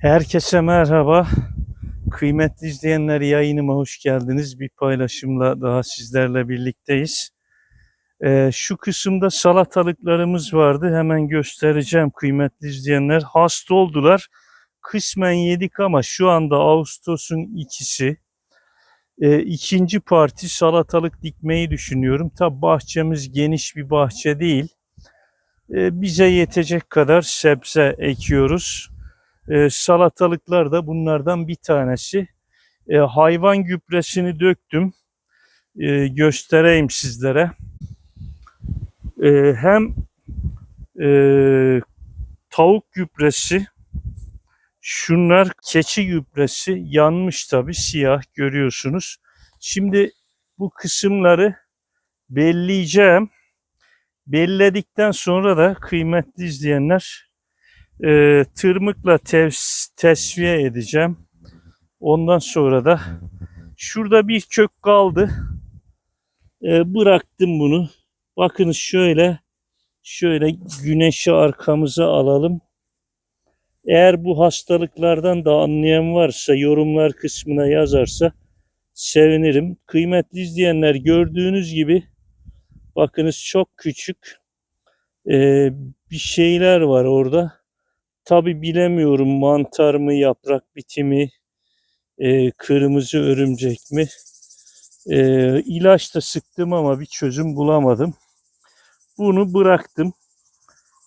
Herkese merhaba. Kıymetli izleyenler, yayınıma hoş geldiniz. Bir paylaşımla daha sizlerle birlikteyiz. Şu kısımda salatalıklarımız vardı. Hemen göstereceğim kıymetli izleyenler. Hasta oldular. Kısmen yedik ama şu anda Ağustos'un ikisi. İkinci parti salatalık dikmeyi düşünüyorum. Tabi bahçemiz geniş bir bahçe değil. Bize yetecek kadar sebze ekiyoruz. Salatalıklar da bunlardan bir tanesi. Hayvan gübresini döktüm. Göstereyim sizlere. Hem tavuk gübresi, şunlar keçi gübresi, yanmış tabi, siyah görüyorsunuz. Şimdi bu kısımları belleyeceğim. Belledikten sonra da kıymetli izleyenler tırmıkla tesviye edeceğim. Ondan sonra da şurada bir kök kaldı. Bıraktım bunu. Bakınız şöyle güneşi arkamıza alalım. Eğer bu hastalıklardan da anlayan varsa yorumlar kısmına yazarsa sevinirim. Kıymetli izleyenler, gördüğünüz gibi bakınız çok küçük bir şeyler var orada. Tabi bilemiyorum, mantar mı, yaprak bitimi, kırmızı örümcek mi? İlaç da sıktım ama bir çözüm bulamadım. Bunu bıraktım.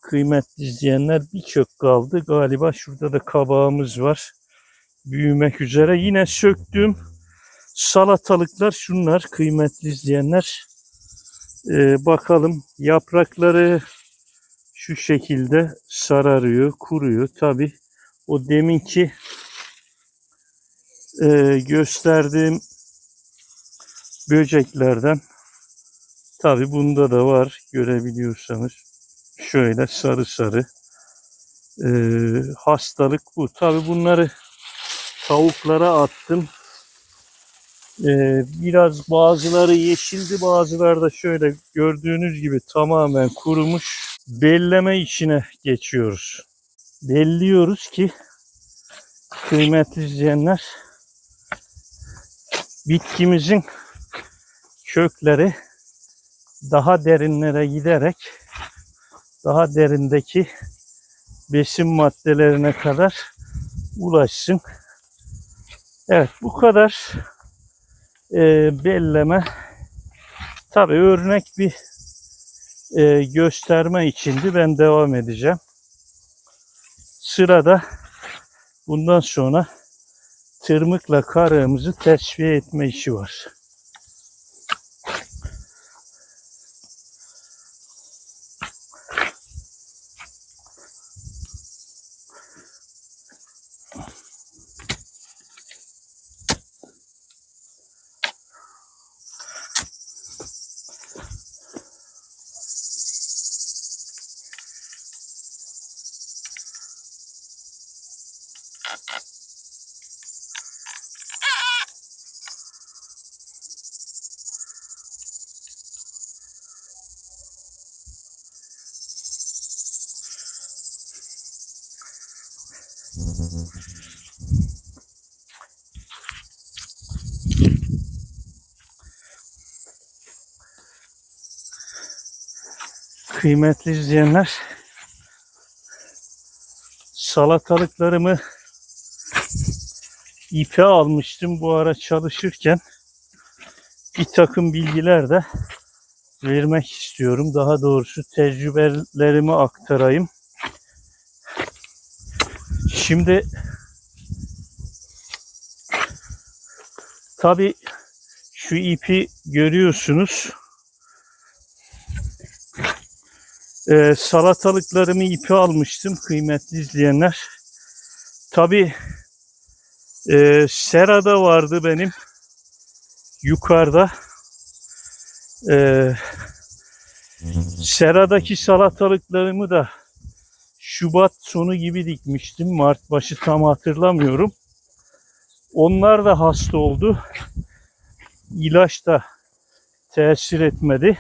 Kıymetli izleyenler, bir kök kaldı. Galiba şurada da kabağımız var. Büyümek üzere. Yine söktüğüm salatalıklar şunlar kıymetli izleyenler. Bakalım, yaprakları şu şekilde sararıyor, kuruyor. Tabi o deminki gösterdiğim böceklerden, tabi bunda da var, görebiliyorsanız. Şöyle sarı sarı hastalık bu. Tabi bunları tavuklara attım. Biraz bazıları yeşildi, bazıları da şöyle gördüğünüz gibi tamamen kurumuş. Belleme işine geçiyoruz. Belliyoruz ki kıymetli izleyenler, bitkimizin kökleri daha derinlere giderek daha derindeki besin maddelerine kadar ulaşsın. Evet, bu kadar belleme. Tabii örnek bir gösterme içindi. Ben devam edeceğim. Sırada bundan sonra tırmıkla karığımızı tesviye etme işi var. Kıymetli izleyenler, salatalıklarımı ipe almıştım bu ara çalışırken. Bir takım bilgiler de vermek istiyorum. Daha doğrusu tecrübelerimi aktarayım. Şimdi tabii şu ipi görüyorsunuz. Salatalıklarımı ipe almıştım kıymetli izleyenler. Tabii serada vardı benim yukarıda. Seradaki salatalıklarımı da Şubat sonu gibi dikmiştim. Mart başı tam hatırlamıyorum. Onlar da hasta oldu. İlaç da tesir etmedi.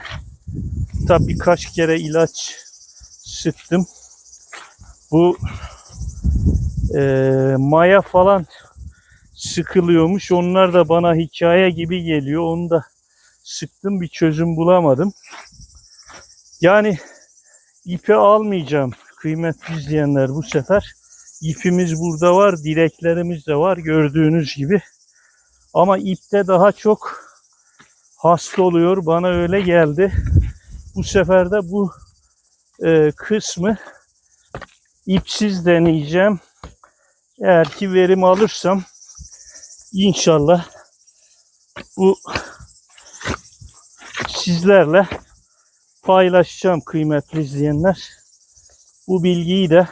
Tabii birkaç kere ilaç sıktım. Bu Maya falan sıkılıyormuş. Onlar da bana hikaye gibi geliyor. Onu da sıktım, bir çözüm bulamadım. Yani ipi almayacağım kıymetli izleyenler bu sefer. İpimiz burada var, direklerimiz de var gördüğünüz gibi. Ama ipte daha çok hasta oluyor. Bana öyle geldi. Bu sefer de bu kısmı ipsiz deneyeceğim. Eğer ki verim alırsam inşallah bu sizlerle paylaşacağım kıymetli izleyenler. Bu bilgiyi de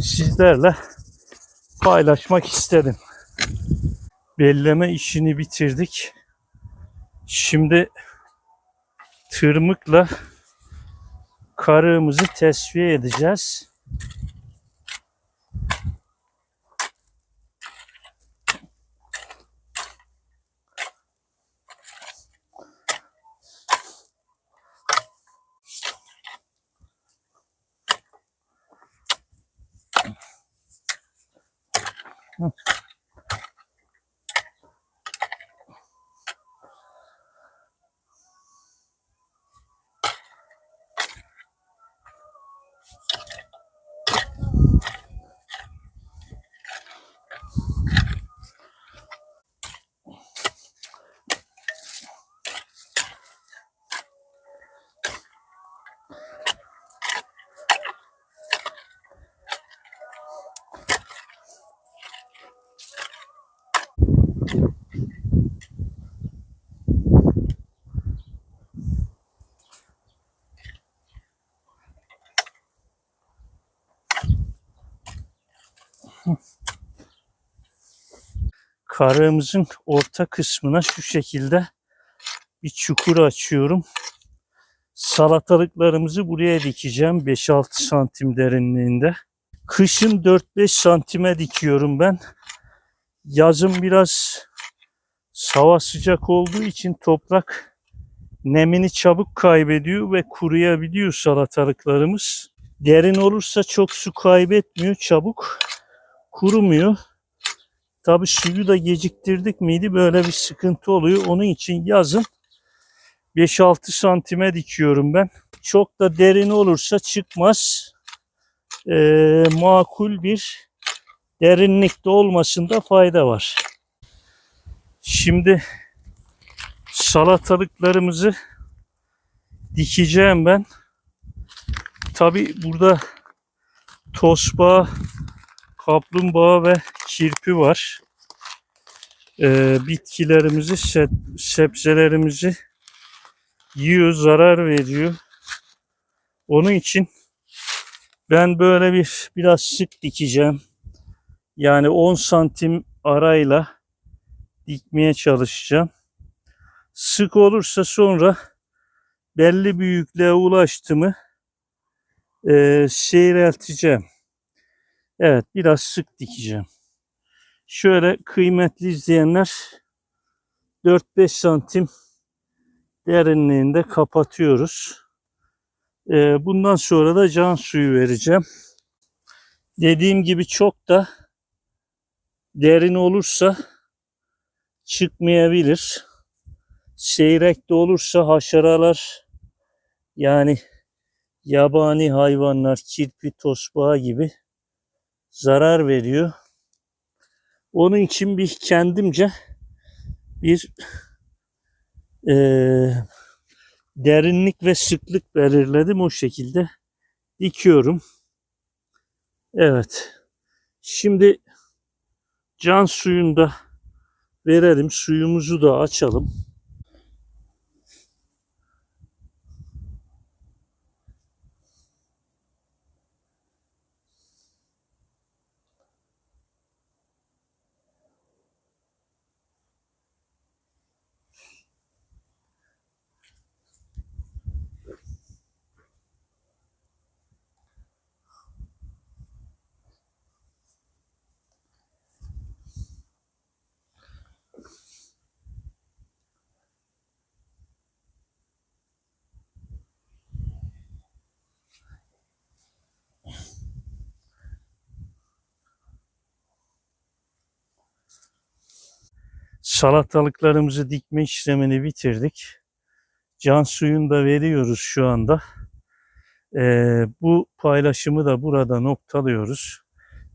sizlerle paylaşmak istedim. Belleme işini bitirdik. Şimdi tırmıkla karığımızı tesviye edeceğiz. Karığımızın orta kısmına şu şekilde bir çukur açıyorum. Salatalıklarımızı buraya dikeceğim 5-6 santim derinliğinde. Kışın 4-5 santime dikiyorum ben. Yazın biraz hava sıcak olduğu için toprak nemini çabuk kaybediyor ve kuruyabiliyor salatalıklarımız. Derin olursa çok su kaybetmiyor, çabuk kurumuyor. Tabii suyu da geciktirdik miydi böyle bir sıkıntı oluyor. Onun için yazın 5-6 santime dikiyorum ben. Çok da derin olursa çıkmaz. Makul bir derinlikte olmasında fayda var. Şimdi salatalıklarımızı dikeceğim ben. Tabii burada tosbağa, kaplumbağa ve kirpi var. Bitkilerimizi, sebzelerimizi yiyor, zarar veriyor. Onun için ben böyle biraz sık dikeceğim. Yani 10 santim arayla dikmeye çalışacağım. Sık olursa sonra belli büyüklüğe ulaştı mı seyrelteceğim. Evet, biraz sık dikeceğim. Şöyle kıymetli izleyenler 4-5 santim derinliğinde kapatıyoruz. Bundan sonra da can suyu vereceğim. Dediğim gibi çok da derin olursa çıkmayabilir. Seyrek de olursa haşeralar, yani yabani hayvanlar, kirpi, tosbağa gibi zarar veriyor. Onun için kendimce bir derinlik ve sıklık belirledim. O şekilde dikiyorum. Evet. Şimdi can suyunu da verelim. Suyumuzu da açalım. Salatalıklarımızı dikme işlemini bitirdik. Can suyunu da veriyoruz şu anda. Bu paylaşımı da burada noktalıyoruz.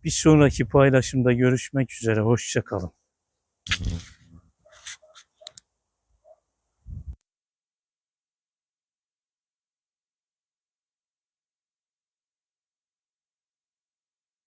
Bir sonraki paylaşımda görüşmek üzere. Hoşça kalın.